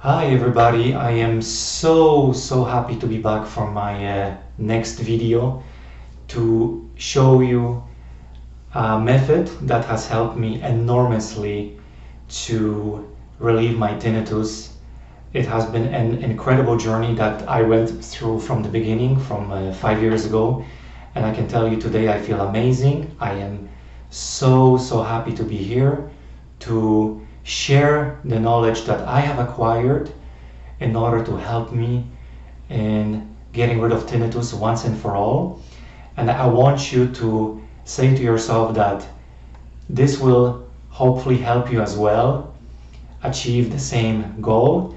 Hi everybody, I am so happy to be back for my next video to show you a method that has helped me enormously to relieve my tinnitus. It has been an incredible journey that I went through from the beginning, from 5 years ago, and I can tell you today I feel amazing. I am so happy to be here to share the knowledge that I have acquired in order to help me in getting rid of tinnitus once and for all. And I want you to say to yourself that this will hopefully help you as well achieve the same goal.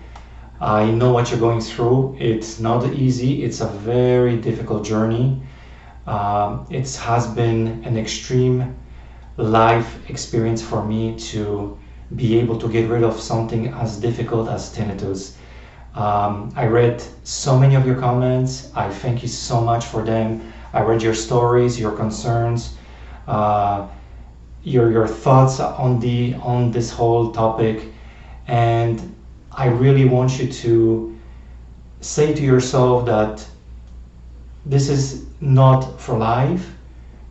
I know what you're going through. It's not easy. It's a very difficult journey. It has been an extreme life experience for me to be able to get rid of something as difficult as tinnitus. I read so many of your comments. I thank you so much for them. I read your stories, your concerns, your thoughts on this whole topic, and I really want you to say to yourself that this is not for life.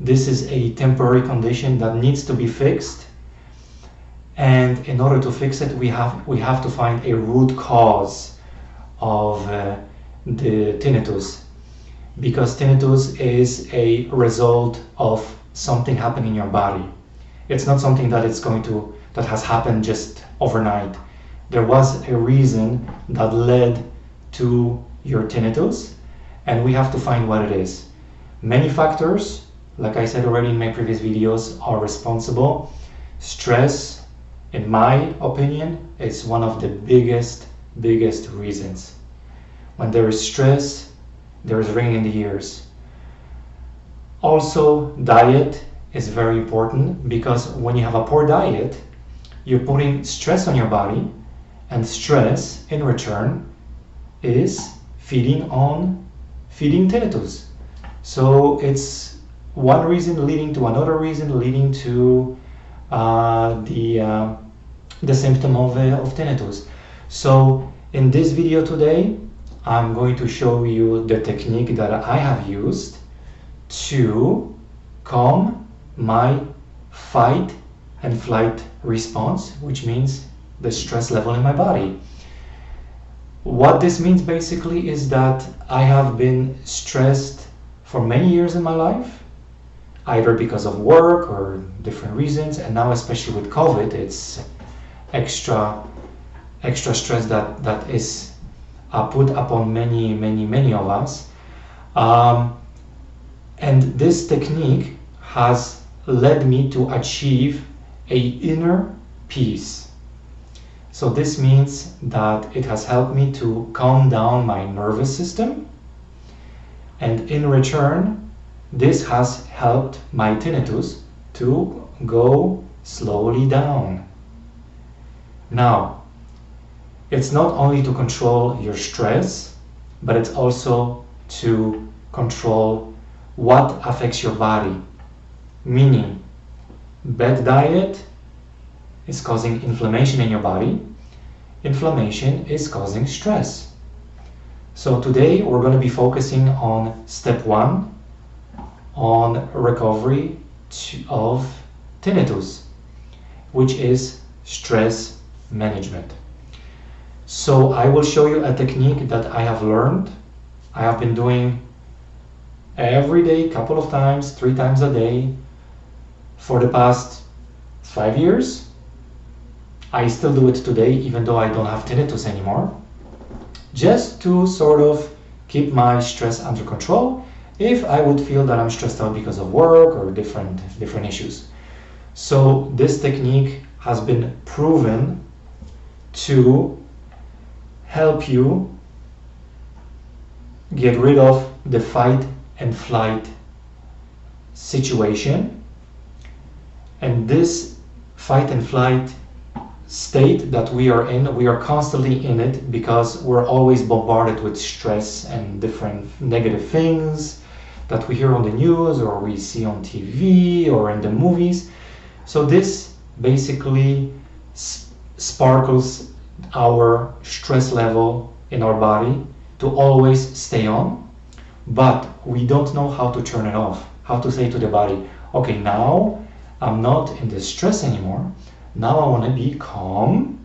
This is a temporary condition that needs to be fixed, and in order to fix it, we have to find a root cause of the tinnitus, because tinnitus is a result of something happening in your body. It's not something that has happened just overnight. There was a reason that led to your tinnitus, and we have to find what it is. Many factors, like I said already in my previous videos, are responsible. Stress, in my opinion, is one of the biggest reasons. When there is stress, there is ringing in the ears. Also, diet is very important, because when you have a poor diet, you're putting stress on your body, and stress in return is feeding tinnitus. So it's one reason leading to another reason, leading to the symptom of tinnitus. So in this video today, I'm going to show you the technique that I have used to calm my fight and flight response, which means the stress level in my body. What this means basically is that I have been stressed for many years in my life, either because of work or different reasons, and now especially with COVID, it's extra stress that is put upon many of us. And this technique has led me to achieve a inner peace. So this means that it has helped me to calm down my nervous system, and in return, this has helped my tinnitus to go slowly down. Now, it's not only to control your stress, but it's also to control what affects your body. Meaning, bad diet is causing inflammation in your body. Inflammation is causing stress. So today we're going to be focusing on step 1, on recovery of tinnitus, which is stress management. So I will show you a technique that I have learned. I have been doing every day, couple of times, 3 times a day for the past 5 years. I still do it today, even though I don't have tinnitus anymore, just to sort of keep my stress under control if I would feel that I'm stressed out because of work or different issues. So this technique has been proven to help you get rid of the fight and flight situation. And this fight and flight state that we are in, we are constantly in it because we're always bombarded with stress and different negative things that we hear on the news or we see on TV or in the movies. So this basically sparkles our stress level in our body to always stay on, but we don't know how to turn it off, how to say to the body, okay, now I'm not in the stress anymore, now I want to be calm,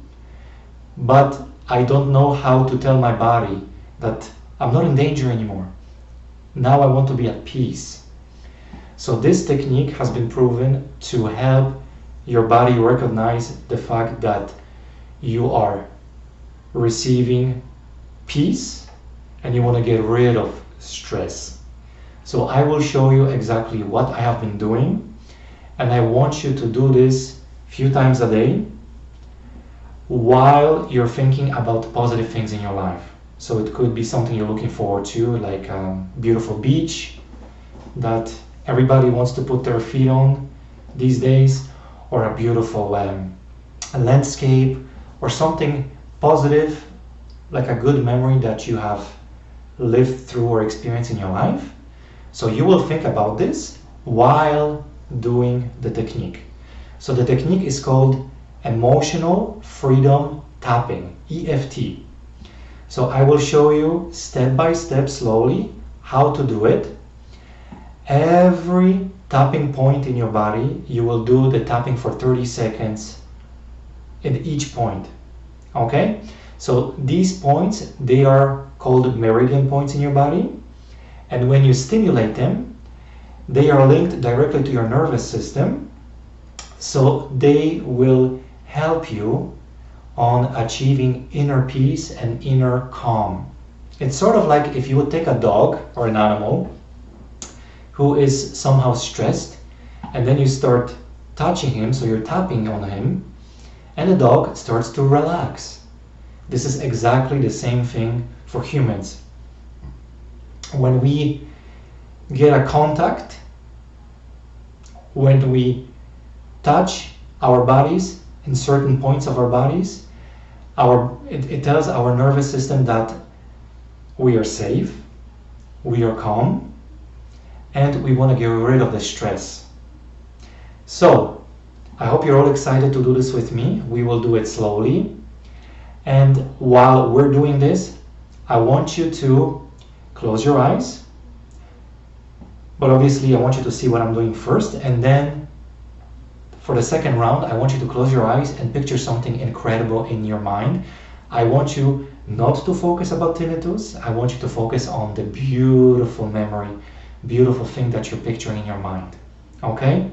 but I don't know how to tell my body that I'm not in danger anymore. Now I want to be at peace. So this technique has been proven to help your body recognize the fact that you are receiving peace and you want to get rid of stress. So I will show you exactly what I have been doing, and I want you to do this a few times a day while you're thinking about positive things in your life. So it could be something you're looking forward to, like a beautiful beach that everybody wants to put their feet on these days, or a beautiful landscape, or something positive, like a good memory that you have lived through or experienced in your life. So you will think about this while doing the technique. So the technique is called Emotional Freedom Tapping, EFT. So I will show you step by step slowly how to do it. Every tapping point in your body, you will do the tapping for 30 seconds in each point. Okay? So these points, they are called meridian points in your body. And when you stimulate them, they are linked directly to your nervous system. So they will help you on achieving inner peace and inner calm. It's sort of like if you would take a dog or an animal who is somehow stressed, and then you start touching him, so you're tapping on him, and the dog starts to relax. This is exactly the same thing for humans. When we get a contact, when we touch our bodies in certain points of our bodies, it tells our nervous system that we are safe, we are calm, and we want to get rid of the stress. So I hope you're all excited to do this with me. We will do it slowly. And while we're doing this, I want you to close your eyes. But obviously I want you to see what I'm doing first, and then for the second round, I want you to close your eyes and picture something incredible in your mind. I want you not to focus about tinnitus. I want you to focus on the beautiful memory, beautiful thing that you're picturing in your mind. Okay?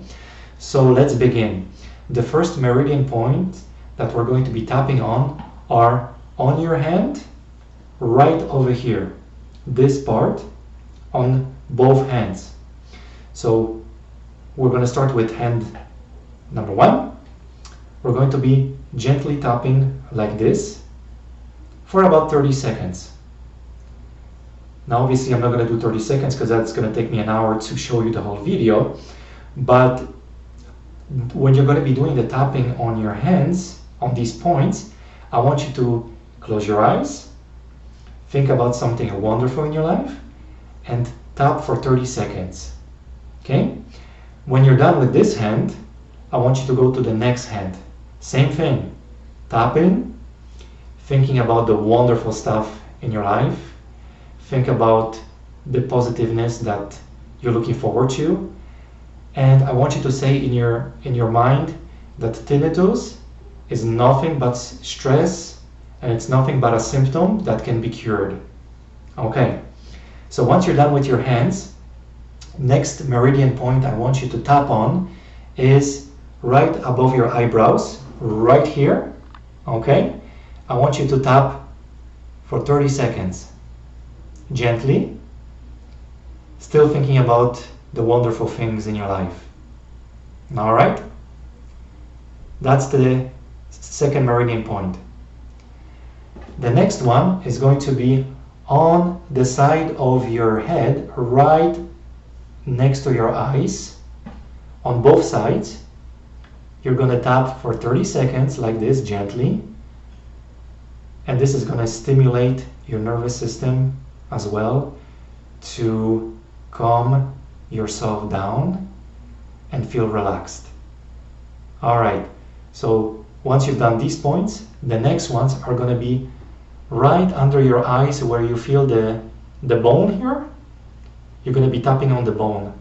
So let's begin. The first meridian point that we're going to be tapping on are on your hand, right over here. This part on both hands. So we're going to start with hand number 1. We're going to be gently tapping like this for about 30 seconds. Now obviously I'm not going to do 30 seconds because that's going to take me an hour to show you the whole video, but when you're going to be doing the tapping on your hands on these points, I want you to close your eyes, think about something wonderful in your life, and tap for 30 seconds. Okay? When you're done with this hand, I want you to go to the next hand. Same thing. Tapping, thinking about the wonderful stuff in your life. Think about the positiveness that you're looking forward to. And I want you to say in your mind that tinnitus is nothing but stress, and it's nothing but a symptom that can be cured. Okay, so once you're done with your hands, next meridian point I want you to tap on is right above your eyebrows, right here. Okay, I want you to tap for 30 seconds, gently, still thinking about the wonderful things in your life. All right, that's the second meridian point. The next one is going to be on the side of your head, right next to your eyes, on both sides. You're going to tap for 30 seconds like this, gently, and this is going to stimulate your nervous system as well to calm yourself down and feel relaxed. All right, so once you've done these points, the next ones are going to be right under your eyes where you feel the bone here. You're going to be tapping on the bone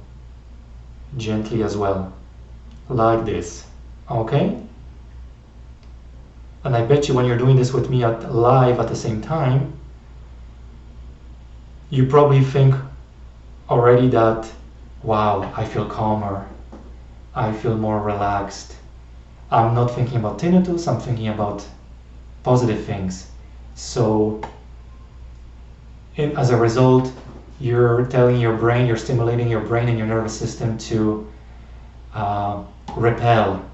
gently as well, like this, okay? And I bet you when you're doing this with me live at the same time, you probably think already that, wow, I feel calmer, I feel more relaxed. I'm not thinking about tinnitus, I'm thinking about positive things. So as a result, you're telling your brain, you're stimulating your brain and your nervous system to repel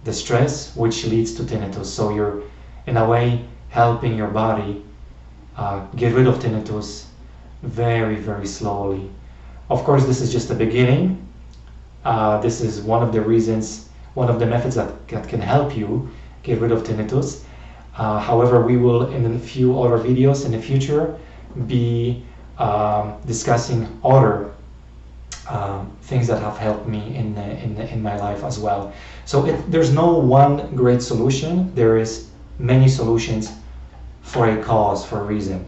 the stress, which leads to tinnitus. So you're in a way helping your body get rid of tinnitus very, very slowly. Of course, this is just the beginning. This is one of the reasons, one of the methods that can help you get rid of tinnitus. However, we will in a few other videos in the future be discussing other things that have helped me in my life as well. So there's no one great solution. There is many solutions for a cause, for a reason.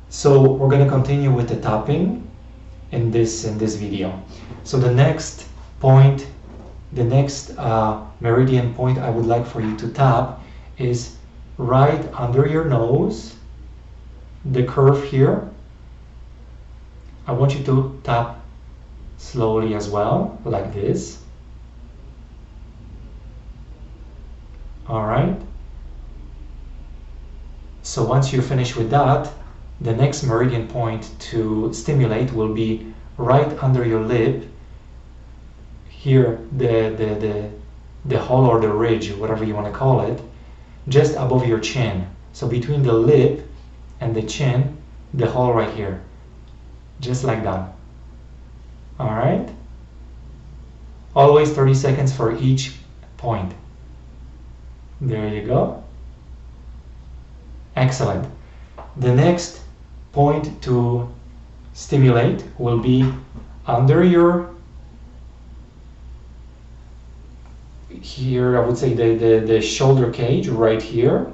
So we're going to continue with the tapping in this video. So the next point, the next meridian point I would like for you to tap is right under your nose, the curve here. I want you to tap slowly as well, like this. All right. So once you finish with that, the next meridian point to stimulate will be right under your lip. Here, the hole or the ridge, whatever you want to call it, just above your chin. So between the lip and the chin, the hole right here, just like that. All right. Always 30 seconds for each point. There you go. Excellent. The next point to stimulate will be under your, here I would say the shoulder cage right here,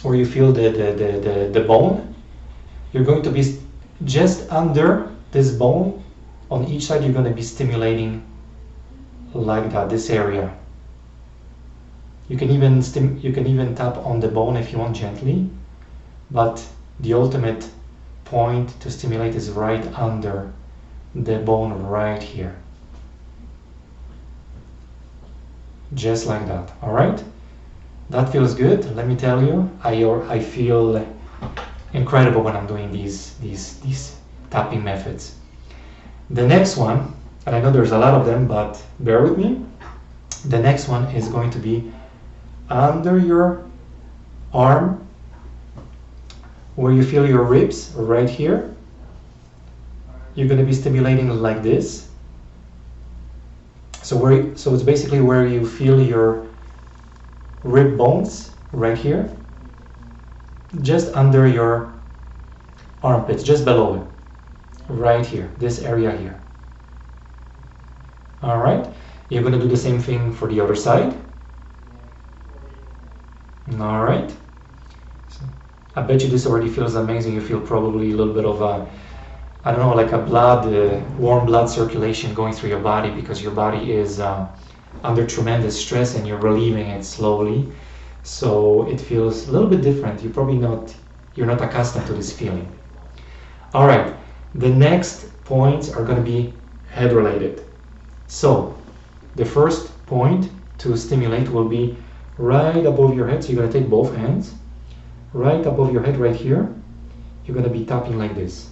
where you feel the bone. You're going to be just under this bone. On each side you're going to be stimulating like that, this area. You can even tap on the bone if you want, gently, but the ultimate point to stimulate is right under the bone right here. Just like that. All right, that feels good. Let me tell you, I feel incredible when I'm doing these tapping methods. The next one, and I know there's a lot of them, but bear with me. The next one is going to be under your arm, where you feel your ribs right here. You're going to be stimulating like this. So it's basically where you feel your rib bones right here, just under your armpits, just below it, right here, this area here. All right, you're going to do the same thing for the other side. All right, so I bet you this already feels amazing. You feel probably a little bit of a, I don't know, like a warm blood circulation going through your body, because your body is under tremendous stress and you're relieving it slowly. So it feels a little bit different. You're not accustomed to this feeling. All right, the next points are going to be head related. So the first point to stimulate will be right above your head. So you're going to take both hands right above your head right here. You're going to be tapping like this.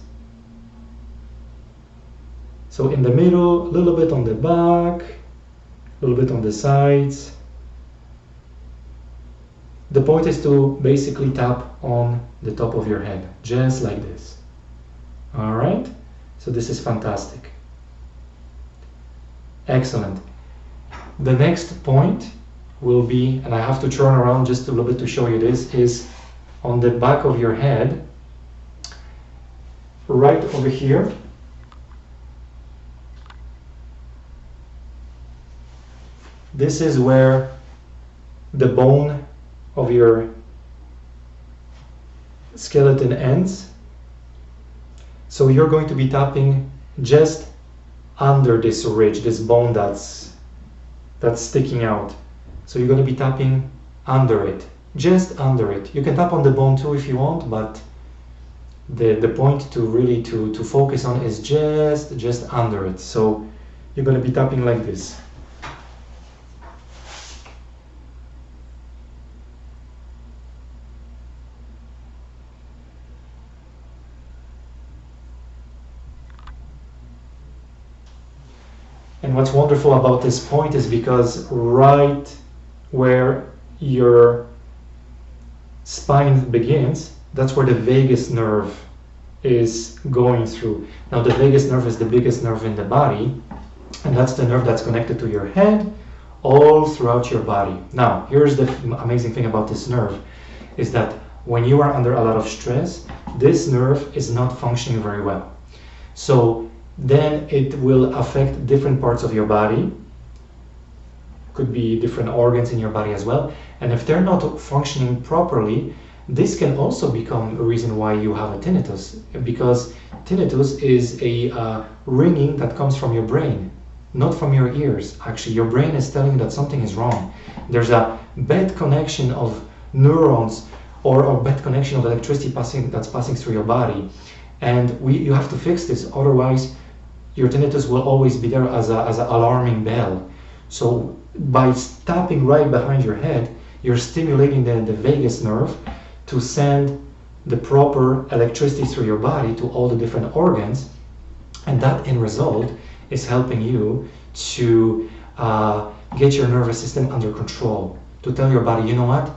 So in the middle, a little bit on the back, a little bit on the sides. The point is to basically tap on the top of your head, just like this. All right, so this is fantastic. Excellent. The next point will be, and I have to turn around just a little bit to show you this, is on the back of your head, right over here. This is where the bone of your skeleton ends. So you're going to be tapping just under this ridge, this bone that's sticking out. So you're going to be tapping under it, just under it. You can tap on the bone too if you want, but the point to really to focus on is just under it. So you're going to be tapping like this. And what's wonderful about this point is because right where your spine begins, that's where the vagus nerve is going through. Now the vagus nerve is the biggest nerve in the body, and that's the nerve that's connected to your head all throughout your body. Now here's the amazing thing about this nerve, is that when you are under a lot of stress, this nerve is not functioning very well. So then it will affect different parts of your body. Could be different organs in your body as well. And if they're not functioning properly, this can also become a reason why you have a tinnitus, because tinnitus is a ringing that comes from your brain, not from your ears. Actually, your brain is telling you that something is wrong. There's a bad connection of neurons or a bad connection of electricity that's passing through your body. And you have to fix this, otherwise your tinnitus will always be there as an alarming bell. So by tapping right behind your head, you're stimulating the vagus nerve to send the proper electricity through your body to all the different organs, and that in result is helping you to get your nervous system under control, to tell your body, you know what,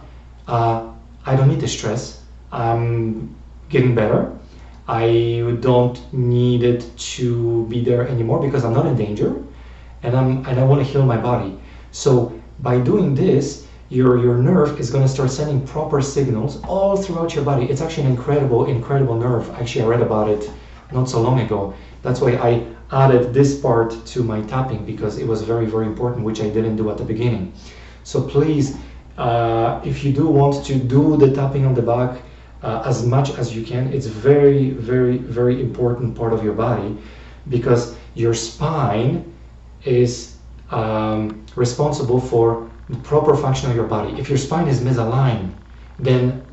I don't need the stress, I'm getting better, I don't need it to be there anymore because I'm not in danger, and I want to heal my body. So by doing this, your nerve is going to start sending proper signals all throughout your body. It's actually an incredible nerve. Actually, I read about it not so long ago. That's why I added this part to my tapping, because it was very important, which I didn't do at the beginning. So please, if you do want to do the tapping on the back, as much as you can, it's very important part of your body, because your spine is responsible for the proper function of your body. If your spine is misaligned, then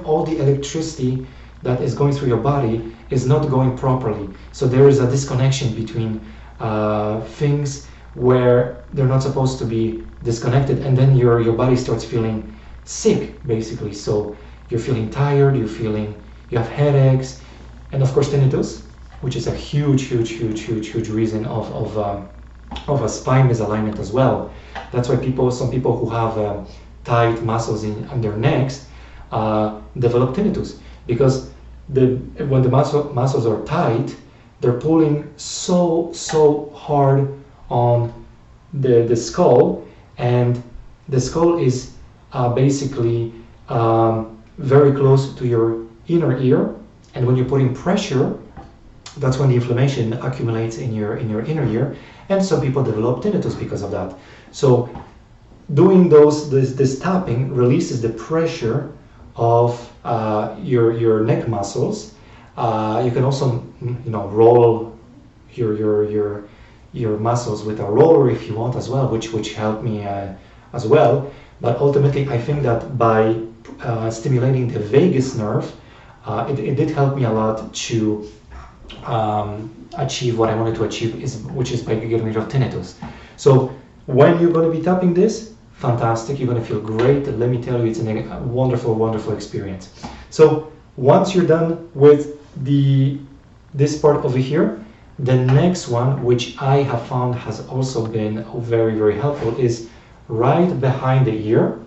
all the electricity that is going through your body is not going properly. So there is a disconnection between things where they're not supposed to be disconnected, and then your body starts feeling sick, basically. So you're feeling tired, you have headaches, and of course tinnitus, which is a huge reason of a spine misalignment as well. That's why some people who have tight muscles in their necks develop tinnitus, because when the muscles are tight, they're pulling so hard on the skull, and the skull is basically very close to your inner ear, and when you're putting pressure, that's when the inflammation accumulates in your inner ear, and some people develop tinnitus because of that. So doing this tapping releases the pressure of your neck muscles. You can also roll your muscles with a roller if you want as well, which helped me as well. But ultimately, I think that by stimulating the vagus nerve, it did help me a lot to achieve what I wanted to achieve, which is by getting rid of tinnitus. So when you're going to be tapping this, fantastic, you're going to feel great. Let me tell you, it's a wonderful experience. So once you're done with this part over here, the next one, which I have found has also been very helpful, is right behind the ear.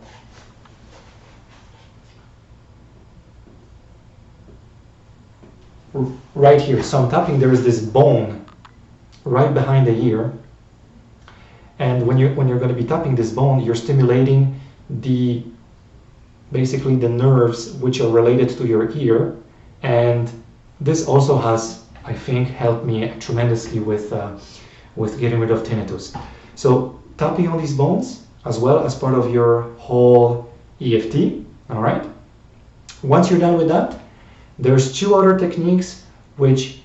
Right here. So I'm tapping, there is this bone right behind the ear, and when you're going to be tapping this bone, you're stimulating basically the nerves which are related to your ear, and this also has, I think, helped me tremendously with getting rid of tinnitus. So tapping on these bones as well as part of your whole EFT. All right. Once you're done with that, there's two other techniques which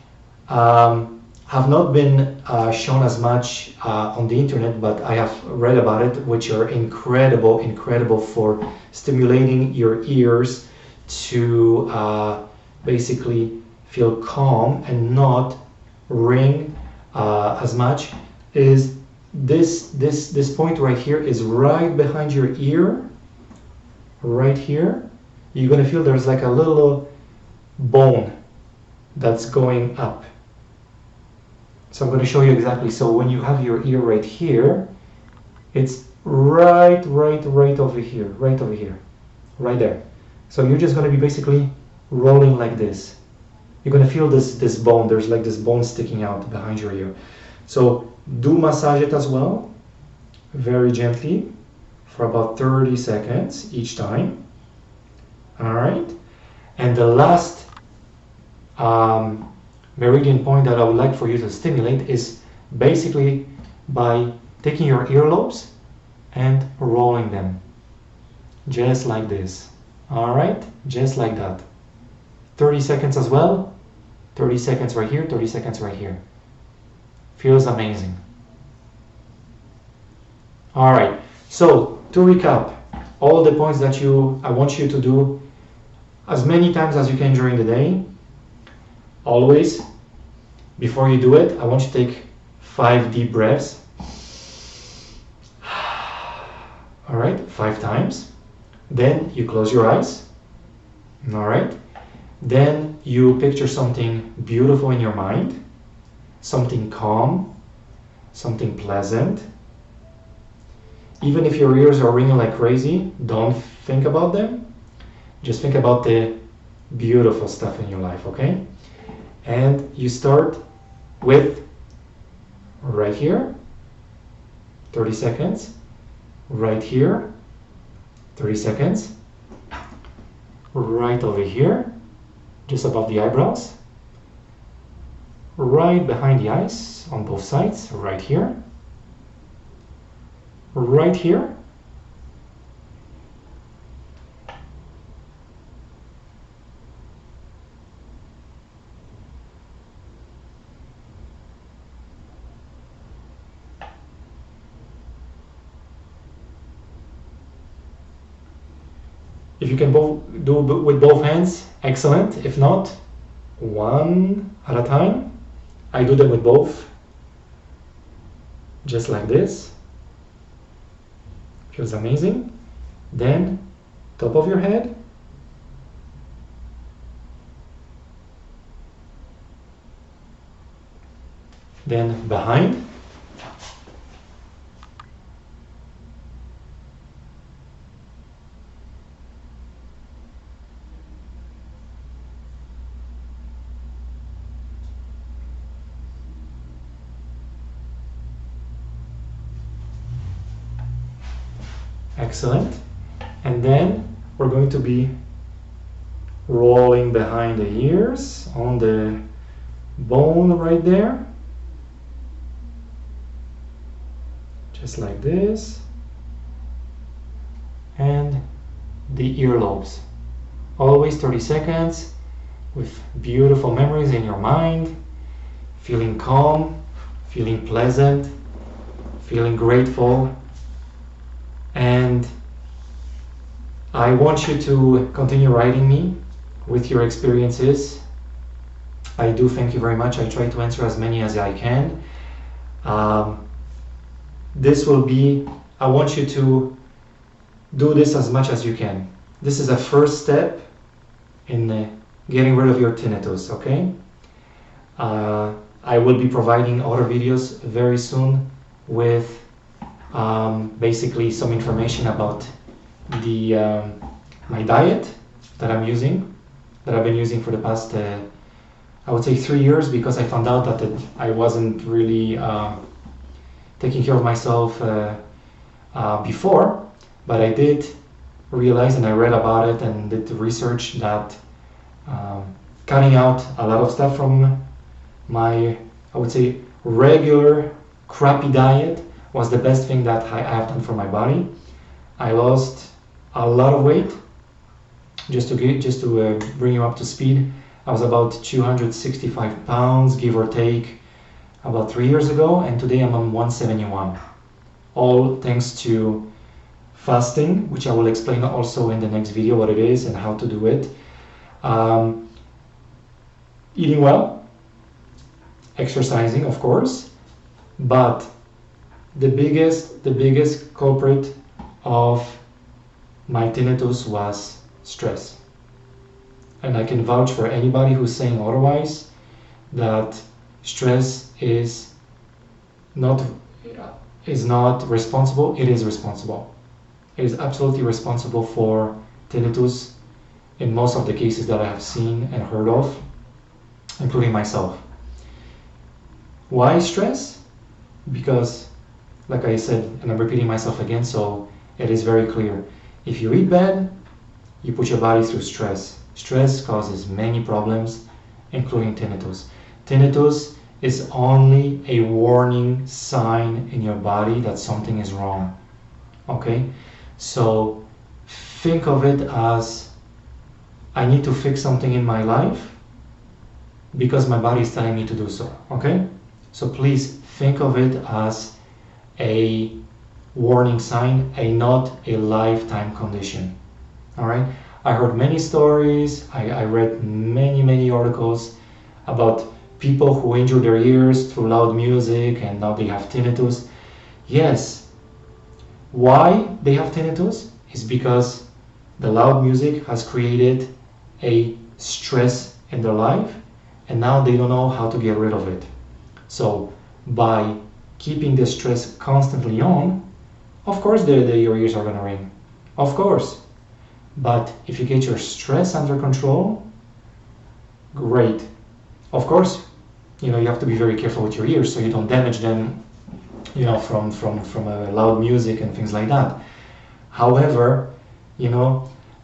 have not been shown as much on the internet, but I have read about it, which are incredible for stimulating your ears to basically feel calm and not ring as much. Is this point right here is right behind your ear, right here. You're gonna feel there's like a little bone that's going up. So I'm going to show you exactly. So when you have your ear right here, it's right over here, right there. So you're just going to be basically rolling like this. You're going to feel this bone. There's like this bone sticking out behind your ear. So do massage it as well, very gently, for about 30 seconds each time. All right. And the last meridian point that I would like for you to stimulate is basically by taking your earlobes and rolling them, just like this. All right, just like that. 30 seconds as well. 30 seconds right here, 30 seconds right here. Feels amazing. All right, so to recap, all the points that I want you to do as many times as you can during the day. Always, before you do it, I want you to take 5 deep breaths. All right, 5 times. Then you close your eyes. All right. Then you picture something beautiful in your mind, something calm, something pleasant. Even if your ears are ringing like crazy, don't think about them. Just think about the beautiful stuff in your life, okay? And you start with right here, 30 seconds, right here, 30 seconds, right over here, just above the eyebrows, right behind the eyes on both sides, right here, right here, if you can do with both hands, excellent. If not, one at a time. I do them with both, just like this. Feels amazing. Then, top of your head. Then behind. Excellent. And then we're going to be rolling behind the ears on the bone right there. Just like this. And the earlobes. Always 30 seconds with beautiful memories in your mind, feeling calm, feeling pleasant, feeling grateful. And I want you to continue writing me with your experiences. I do thank you very much. I try to answer as many as I can. This will be, I want you to do this as much as you can. This is a first step in getting rid of your tinnitus, okay? I will be providing other videos very soon with basically some information about the my diet that I've been using for the past I would say 3 years, because I found out that I wasn't really taking care of myself before, but I did realize, and I read about it and did the research, that cutting out a lot of stuff from my, I would say, regular crappy diet was the best thing that I have done for my body. I lost a lot of weight. Just to bring you up to speed, I was about 265 pounds, give or take, about 3 years ago, and today I'm on 171. All thanks to fasting, which I will explain also in the next video what it is and how to do it. Eating well, exercising, of course, but the biggest culprit of my tinnitus was stress. And I can vouch for anybody who's saying otherwise that stress is not responsible. It is responsible. It is absolutely responsible for tinnitus in most of the cases that I have seen and heard of, including myself. Why stress? Because, like I said, and I'm repeating myself again, so it is very clear. If you eat bad, you put your body through stress. Stress causes many problems, including tinnitus. Tinnitus is only a warning sign in your body that something is wrong. Okay? So think of it as, I need to fix something in my life because my body is telling me to do so. Okay? So please think of it as a warning sign, not a lifetime condition. All right? I heard many stories, I read many articles about people who injure their ears through loud music and now they have tinnitus. Yes, why they have tinnitus is because the loud music has created a stress in their life and now they don't know how to get rid of it. So by keeping the stress constantly on, of course your ears are going to ring. Of course. But if you get your stress under control, great. Of course, you have to be very careful with your ears so you don't damage them, from loud music and things like that. However,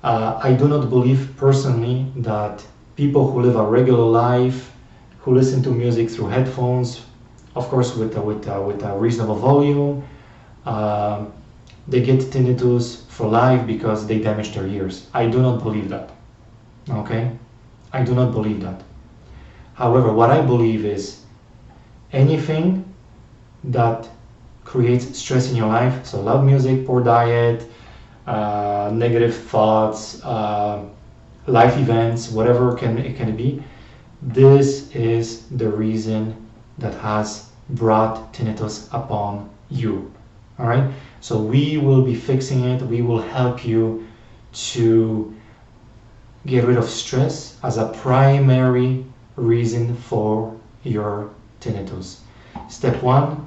I do not believe personally that people who live a regular life, who listen to music through headphones, of course with a reasonable volume, they get tinnitus for life because they damage their ears. I do not believe that. Okay? I do not believe that. However, what I believe is anything that creates stress in your life, so loud music, poor diet, negative thoughts, life events, whatever it can be, this is the reason that has brought tinnitus upon you. All right? So we will be fixing it. We will help you to get rid of stress as a primary reason for your tinnitus. Step one,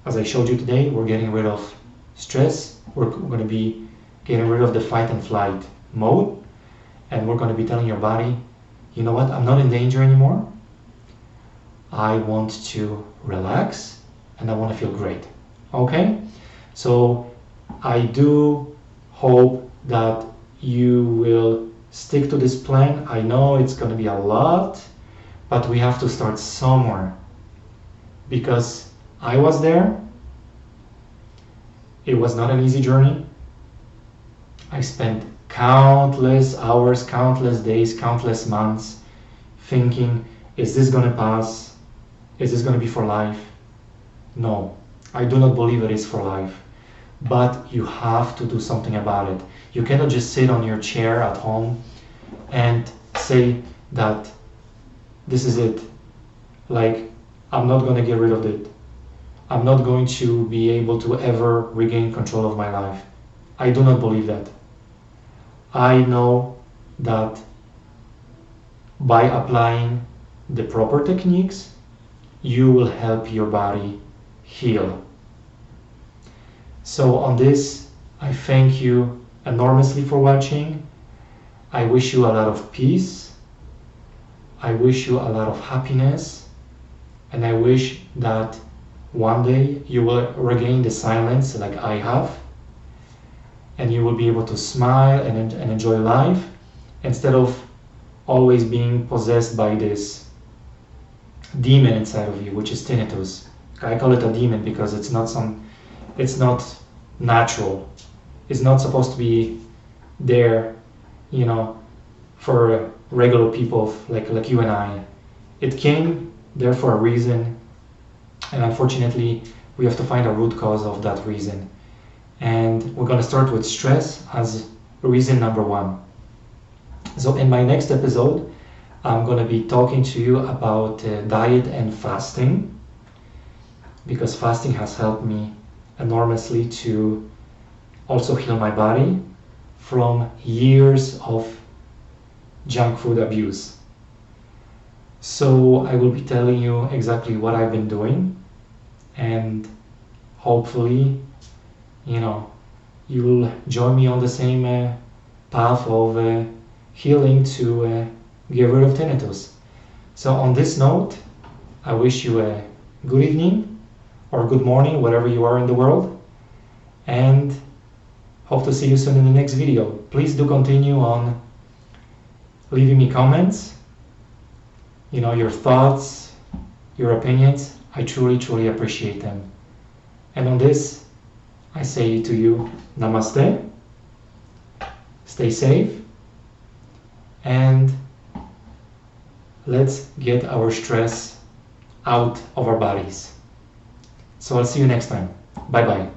as I showed you today, we're getting rid of stress. We're going to be getting rid of the fight and flight mode. And we're going to be telling your body, you know what, I'm not in danger anymore. I want to relax and I want to feel great. Okay? So I do hope that you will stick to this plan. I know it's going to be a lot, but we have to start somewhere because I was there. It was not an easy journey. I spent countless hours, countless days, countless months thinking, is this going to pass? Is this going to be for life? No, I do not believe it is for life. But you have to do something about it. You cannot just sit on your chair at home and say that this is it. Like, I'm not going to get rid of it. I'm not going to be able to ever regain control of my life. I do not believe that. I know that by applying the proper techniques, you will help your body heal. So on this, I thank you enormously for watching. I wish you a lot of peace. I wish you a lot of happiness. And I wish that one day you will regain the silence like I have. And you will be able to smile and enjoy life instead of always being possessed by this demon inside of you, which is tinnitus. I call it a demon because it's not natural. It's not supposed to be there, you know, for regular people like you and I. It came there for a reason, and unfortunately, we have to find a root cause of that reason. And we're going to start with stress as reason number one. So in my next episode, I'm going to be talking to you about diet and fasting, because fasting has helped me enormously to also heal my body from years of junk food abuse. So I will be telling you exactly what I've been doing, and hopefully, you know, you will join me on the same path of healing to get rid of tinnitus. So on this note, I wish you a good evening or good morning, wherever you are in the world, and hope to see you soon in the next video. Please do continue on leaving me comments, you know, your thoughts, your opinions. I truly appreciate them. And on this, I say to you, namaste, stay safe, and let's get our stress out of our bodies. So I'll see you next time. Bye bye.